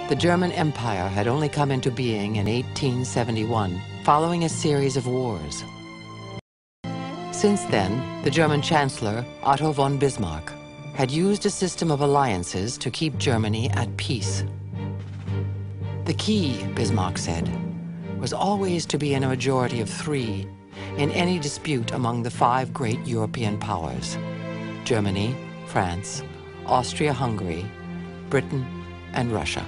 The German Empire had only come into being in 1871, following a series of wars. Since then, the German Chancellor, Otto von Bismarck, had used a system of alliances to keep Germany at peace. The key, Bismarck said, was always to be in a majority of 3 in any dispute among the 5 great European powers: Germany, France, Austria-Hungary, Britain, and Russia.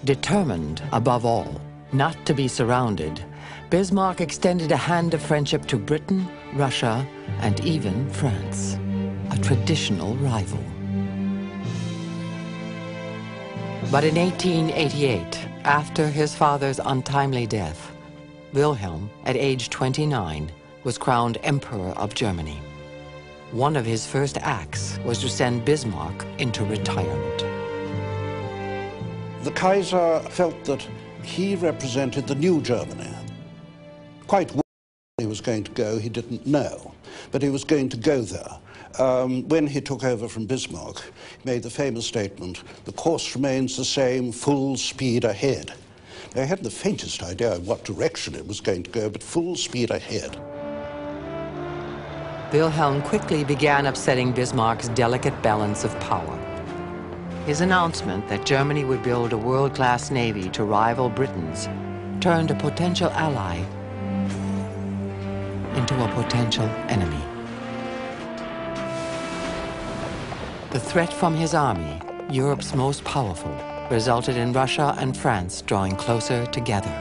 Determined, above all, not to be surrounded, Bismarck extended a hand of friendship to Britain, Russia, and even France, a traditional rival. But in 1888, after his father's untimely death, Wilhelm, at age 29, was crowned Emperor of Germany. One of his first acts was to send Bismarck into retirement. The Kaiser felt that he represented the new Germany. Quite where he was going to go, he didn't know, but he was going to go there. When he took over from Bismarck, he made the famous statement, "The course remains the same, full speed ahead." They hadn't the faintest idea of what direction it was going to go, but full speed ahead. Wilhelm quickly began upsetting Bismarck's delicate balance of power. His announcement that Germany would build a world-class navy to rival Britain's turned a potential ally into a potential enemy. The threat from his army, Europe's most powerful, resulted in Russia and France drawing closer together.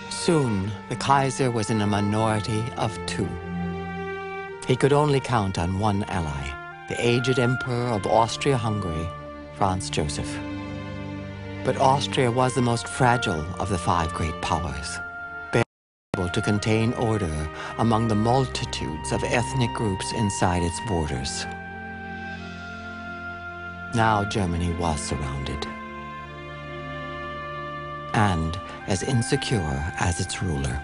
Soon, the Kaiser was in a minority of 2. He could only count on one ally, the aged Emperor of Austria-Hungary, Franz Joseph. But Austria was the most fragile of the 5 great powers, able to contain order among the multitudes of ethnic groups inside its borders. Now Germany was surrounded, and as insecure as its ruler.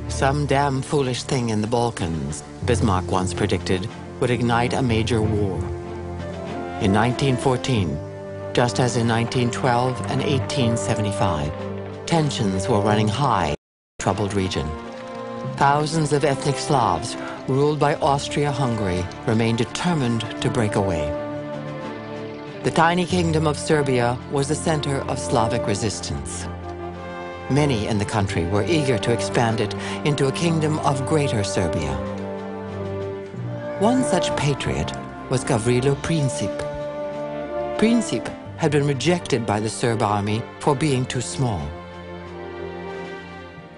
Some damn foolish thing in the Balkans, Bismarck once predicted, would ignite a major war. In 1914, just as in 1912 and 1875, tensions were running high in the troubled region. Thousands of ethnic Slavs, ruled by Austria-Hungary, remained determined to break away. The tiny kingdom of Serbia was the center of Slavic resistance. Many in the country were eager to expand it into a kingdom of Greater Serbia. One such patriot was Gavrilo Princip. Princip had been rejected by the Serb army for being too small.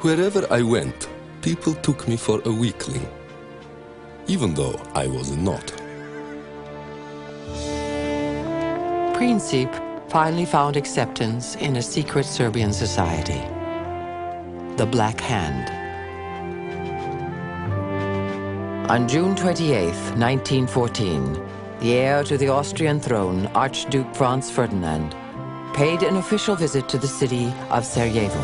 Wherever I went, people took me for a weakling, even though I was not. Princip finally found acceptance in a secret Serbian society, the Black Hand. On June 28, 1914, the heir to the Austrian throne, Archduke Franz Ferdinand, paid an official visit to the city of Sarajevo.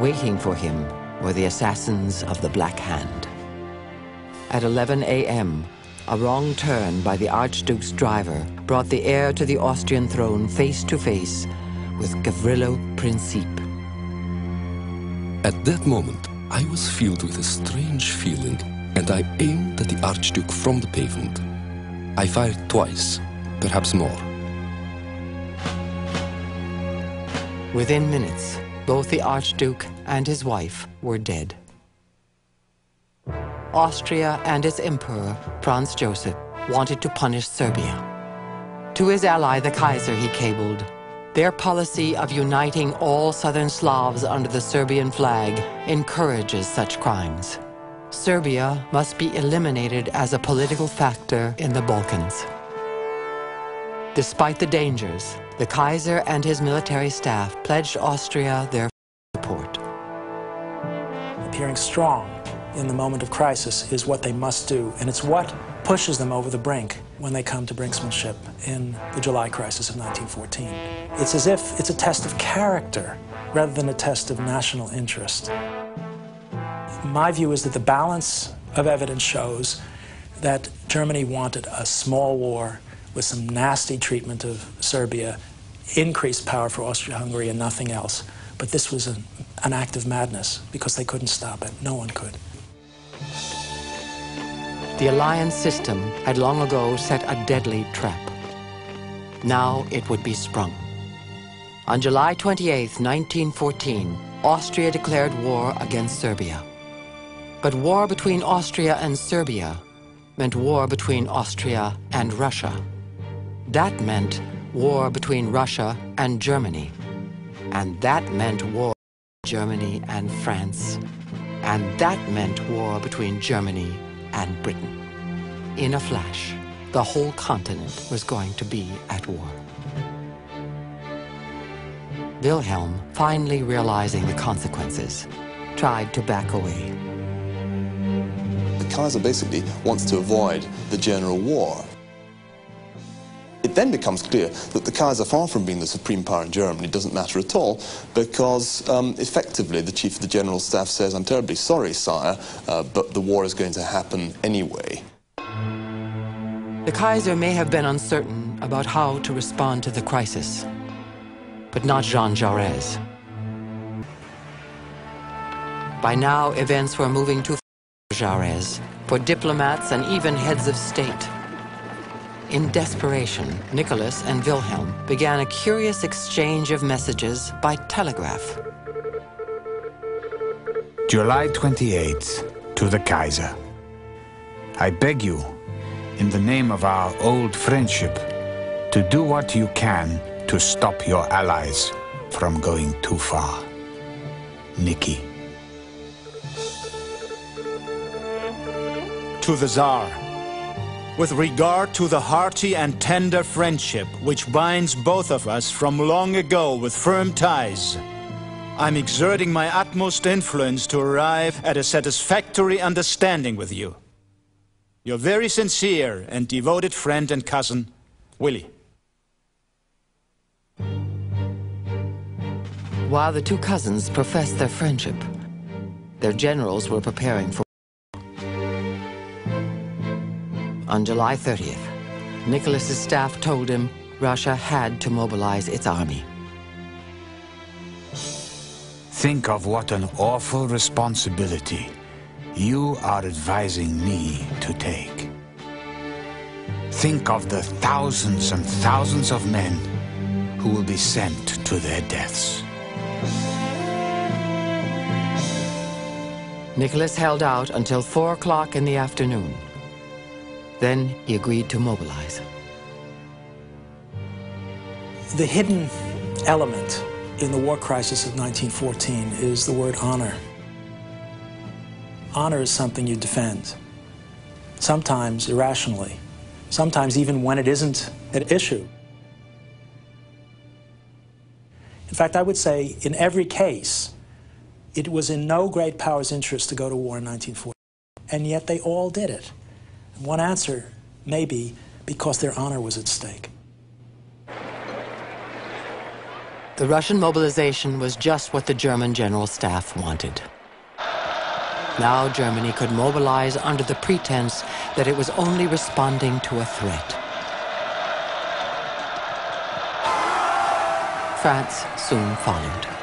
Waiting for him were the assassins of the Black Hand. At 11 a.m., a wrong turn by the Archduke's driver brought the heir to the Austrian throne face to face with Gavrilo Princip. At that moment, I was filled with a strange feeling, and I aimed at the Archduke from the pavement. I fired twice, perhaps more. Within minutes, both the Archduke and his wife were dead. Austria and its emperor, Franz Joseph, wanted to punish Serbia. To his ally, the Kaiser, he cabled, "Their policy of uniting all southern Slavs under the Serbian flag encourages such crimes. Serbia must be eliminated as a political factor in the Balkans." Despite the dangers, the Kaiser and his military staff pledged Austria their support. Appearing strong in the moment of crisis is what they must do, and it's what pushes them over the brink. when they come to brinksmanship in the July crisis of 1914. It's as if it's a test of character rather than a test of national interest. My view is that the balance of evidence shows that Germany wanted a small war with some nasty treatment of Serbia, increased power for Austria-Hungary and nothing else. But this was an act of madness because they couldn't stop it. No one could. The alliance system had long ago set a deadly trap. Now it would be sprung. On July 28, 1914, Austria declared war against Serbia. But war between Austria and Serbia meant war between Austria and Russia. That meant war between Russia and Germany. And that meant war between Germany and France. And that meant war between Germany and Britain. In a flash, the whole continent was going to be at war. Wilhelm, finally realizing the consequences, tried to back away. The Kaiser basically wants to avoid the general war. It then becomes clear that the Kaiser, far from being the supreme power in Germany, doesn't matter at all, because effectively the Chief of the General Staff says, "I'm terribly sorry, sire, but the war is going to happen anyway." The Kaiser may have been uncertain about how to respond to the crisis, but not Jean Jaurès. By now, events were moving too fast for Jaurès, for diplomats and even heads of state. In desperation, Nicholas and Wilhelm began a curious exchange of messages by telegraph. July 28th, to the Kaiser. I beg you, in the name of our old friendship, to do what you can to stop your allies from going too far. Nicky. To the Tsar. With regard to the hearty and tender friendship which binds both of us from long ago with firm ties, I'm exerting my utmost influence to arrive at a satisfactory understanding with you. Your very sincere and devoted friend and cousin, Willy. While the two cousins professed their friendship, their generals were preparing for On July 30th, Nicholas's staff told him Russia had to mobilize its army. Think of what an awful responsibility you are advising me to take. Think of the thousands and thousands of men who will be sent to their deaths. Nicholas held out until 4 o'clock in the afternoon. Then he agreed to mobilize. The hidden element in the war crisis of 1914 is the word honor. Honor is something you defend, sometimes irrationally, sometimes even when it isn't an issue. In fact, I would say in every case, it was in no great power's interest to go to war in 1914, and yet they all did it. One answer may be because their honor was at stake. The Russian mobilization was just what the German General Staff wanted. Now Germany could mobilize under the pretense that it was only responding to a threat. France soon followed.